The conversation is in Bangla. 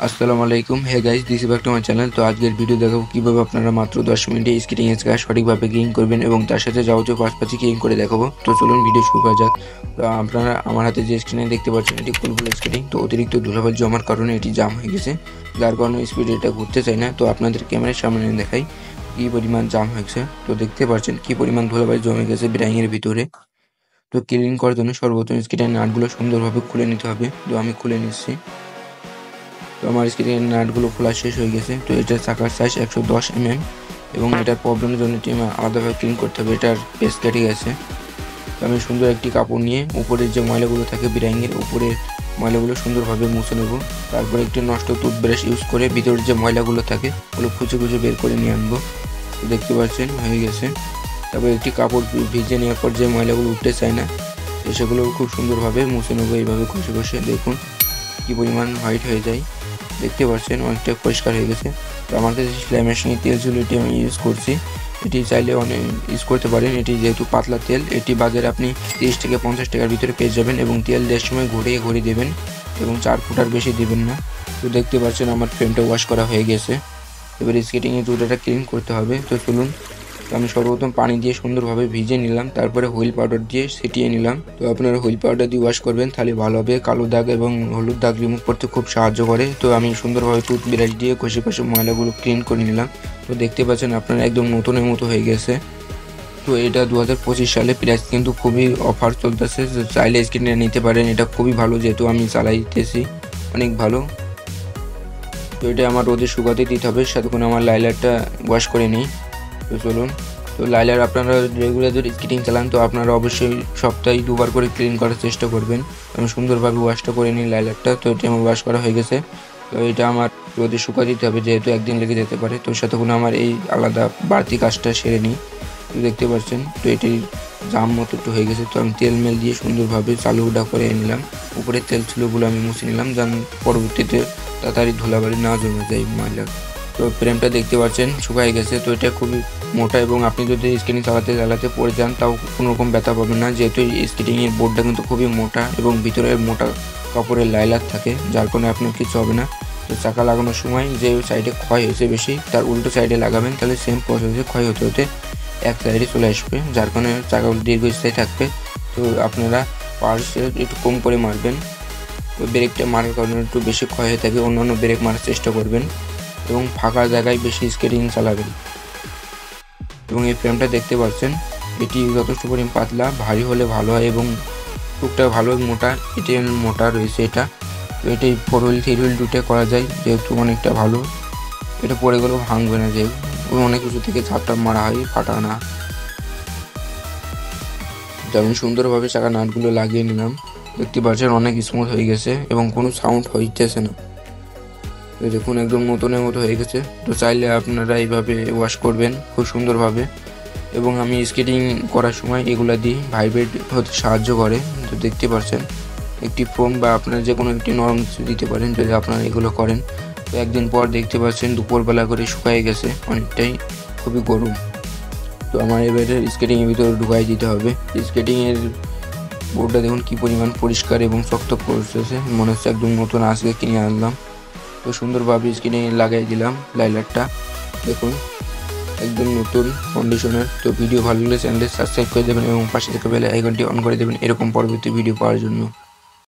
আসসালামু আলাইকুম। Hey guys, this is back to my channel. তো আজকের ভিডিও দেখাবো কিভাবে আপনারা মাত্র 10 মিনিটে স্কেটিং এর কাজ সঠিকভাবে গেইন করবেন এবং তার সাথে যাবতীয় পাশাপাশি গেইন করে দেখাবো। তো চলুন ভিডিও শুরু করা যাক। তো আপনারা আমার হাতে যে স্ক্রিনে দেখতে পাচ্ছেন এটি ফুলফুল স্কেটিং। তো অতিরিক্ত ধুলাবালি জমার কারণে এটি জাম হয়ে গেছে, যার কারণে স্পিডে এটা ঘুরতে চাই না। তো আপনাদের ক্যামেরার সামনে দেখাই কি পরিমাণ জাম হয়েছে। তো দেখতে পাচ্ছেন কি পরিমাণ ধুলাবালি জমে গেছে ব্রাইংয়ের ভিতরে। তো ক্লিন করার জন্য সর্বপ্রথম স্কেটিং নাটগুলো সুন্দরভাবে খুলে নিতে হবে। তো আমি খুলে নিচ্ছি। তো আমার স্কেটিং নাটগুলো খোলা শেষ হয়ে গেছে। তো এটার চাকার সাইজ 110 এবং এটার প্রবলেমের জন্য এটি আলাদাভাবে ক্লিন করতে হবে। এটার পেস কেটে গেছে। তো আমি সুন্দর একটি কাপড় নিয়ে উপরের যে ময়লাগুলো থাকে বিরাইংয়ের উপরের ময়লাগুলো সুন্দরভাবে মুছে নেব। তারপরে একটি নষ্ট টুথব্রাশ ইউজ করে ভিতরের যে ময়লাগুলো থাকে ওগুলো খুঁজে খুঁজে বের করে নিয়ে আনবো। দেখতে পাচ্ছেন হয়ে গেছে। তারপর একটি কাপড় ভিজে নেওয়ার পর যে ময়লাগুলো উঠতে চায় না তো সেগুলো খুব সুন্দরভাবে মুছে নেবো। এইভাবে ঘষে ঘষে দেখুন কী পরিমাণ হোয়াইট হয়ে যায়। দেখতে পাচ্ছেন অনেকটা পরিষ্কার হয়ে গেছে। তো আমার কাছে সেলাই মেশিনে তেল ছিল, এটি আমি ইউজ করছি। এটি চাইলে অনেক ইউজ করতে পারেন। এটি যেহেতু পাতলা তেল, এটি বাজারে আপনি 30 থেকে 50 টাকার ভিতরে পেয়ে যাবেন এবং তেল দেওয়ার সময় ঘুরিয়ে দেবেন এবং 4 ফুটার বেশি দেবেন না। তো দেখতে পাচ্ছেন আমার ফ্রেমটা ওয়াশ করা হয়ে গেছে। এবার স্কেটিংয়ের জুতাটা ক্লিন করতে হবে। তো চলুন। তো আমি সর্বপ্রথম পানি দিয়ে সুন্দরভাবে ভিজে নিলাম, তারপরে হুইল পাউডার দিয়ে ছিটিয়ে নিলাম। তো আপনারা হুইল পাউডার দিয়ে ওয়াশ করবেন, তাহলে ভালো হবে। কালো দাগ এবং হলুদ দাগ রিমুভ করতে খুব সাহায্য করে। তো আমি সুন্দরভাবে টুথব্রাশ দিয়ে ঘষে ঘষে ময়লাগুলো ক্লিন করে নিলাম। তো দেখতে পাচ্ছেন আপনারা একদম নতুনের মতো হয়ে গেছে। তো এটা 2025 সালে প্রাইস কিন্তু খুবই অফার চলতেছে, চাইলে স্ক্রিনে নিতে পারেন। এটা খুবই ভালো, যেহেতু আমি চালাইতেছি, অনেক ভালো। তো এটা আমার রোদে শুকাতে দিতে হবে, সাথে আমার লাইলারটা ওয়াশ করে নিই। তো চলুন। তো লাইলার আপনারা রেগুলার যদি স্কেটিং চালান তো আপনারা অবশ্যই সপ্তাহে 2বার করে ক্লিন করার চেষ্টা করবেন। আমি সুন্দরভাবে ওয়াশটা করে নিই লাইলারটা। তো এটা আমার ওয়াশ করা হয়ে গেছে। তো এটা আমার রোদে শুকা দিতে হবে, যেহেতু একদিন লেগে যেতে পারে। তো সাথে আমার এই আলাদা বাড়তি কাজটা সেরে নিই। তো দেখতে পাচ্ছেন তো এটি জাম মতো একটু হয়ে গেছে। তো আমি তেল মেল দিয়ে সুন্দরভাবে চালুটা করে নিলাম। উপরে তেল ছিল বলে আমি মুছে নিলাম, যেন পরবর্তীতে তাড়াতাড়ি ধুলাবালি না জমে যায় ময়লা। তো ফ্রেমটা দেখতে পাচ্ছেন শুকায় গেছে। তো এটা খুবই মোটা এবং আপনি যদি স্কেটিং চালাতে পড়ে যান তাও কোনো রকম ব্যথা পাবেন না, যেহেতু এই স্কেটিংয়ের বোর্ডটা কিন্তু খুবই মোটা এবং ভিতরে মোটা কাপড়ের লাইলার থাকে, যার কারণে আপনার কিছু হবে না। তো চাকা লাগানোর সময় যে সাইডে ক্ষয় হয়েছে বেশি তার উল্টো সাইডে লাগাবেন, তাহলে সেম প্রসেসে ক্ষয় হতে হতে এক সাইডে চলে আসবে, যার কারণে চাকাগুলো দীর্ঘস্থায়ী থাকবে। তো আপনারা পার্সে একটু কম করে মারবেন। ওই ব্রেকটা মারার কারণে একটু বেশি ক্ষয় হয়ে থাকে, অন্যান্য ব্রেক মারার চেষ্টা করবেন এবং ফাঁকা জায়গায় বেশি স্কেটিং চালাবেন। এবং এই ফ্রেমটা দেখতে পাচ্ছেন এটি যথেষ্ট পরিমাণ পাতলা, ভারী হলে ভালো হয় এবং টুকটাক ভালো মোটা, এটি মোটা রয়েছে এটা। তো এটি 4 হুইল 3 হুইল দুটো করা যায়, যেহেতু অনেকটা ভালো। এটা পরে গেলেও ভাঙবে না, যেহেতু অনেক কিছু থেকে ঝাপটা মারা হয়, ফাটা না। যেমন সুন্দরভাবে চাকা নাটগুলো লাগিয়ে নিলাম। দেখতে পাচ্ছেন অনেক স্মুথ হয়ে গেছে এবং কোনো সাউন্ড হইতেছে না। তো দেখুন একদম নতুনের মতো হয়ে গেছে। তো চাইলে আপনারা এইভাবে ওয়াশ করবেন খুব সুন্দরভাবে। এবং আমি স্কেটিং করার সময় এগুলো দিই, ভাইব্রেট হতে সাহায্য করে। তো দেখতে পাচ্ছেন একটি ফোম বা আপনারা যে কোনো একটি নরম কিছু দিতে পারেন যদি আপনারা এগুলো করেন। তো একদিন পর দেখতে পাচ্ছেন দুপুরবেলা করে শুকায় গেছে অনেকটাই, খুবই গরম। তো আমার এবারে স্কেটিংয়ের ভিতরে ঢুকাই দিতে হবে। স্কেটিংয়ের বোর্ডটা দেখুন কী পরিমাণ পরিষ্কার এবং শক্ত করতেছে, মনে হচ্ছে একদম নতুন আজকে কিনে আনলাম। তো সুন্দরভাবে স্ক্রিনে লাগাই দিলাম লাইলারটা, দেখুন একদম নতুন কন্ডিশনার। তো ভিডিও ভালো লাগলে চ্যানেলটি সাবস্ক্রাইব করে দেবেন এবং পাশে থেকে বেল আইকনটি অন করে দেবেন এরকম পরবর্তী ভিডিও পাওয়ার জন্য।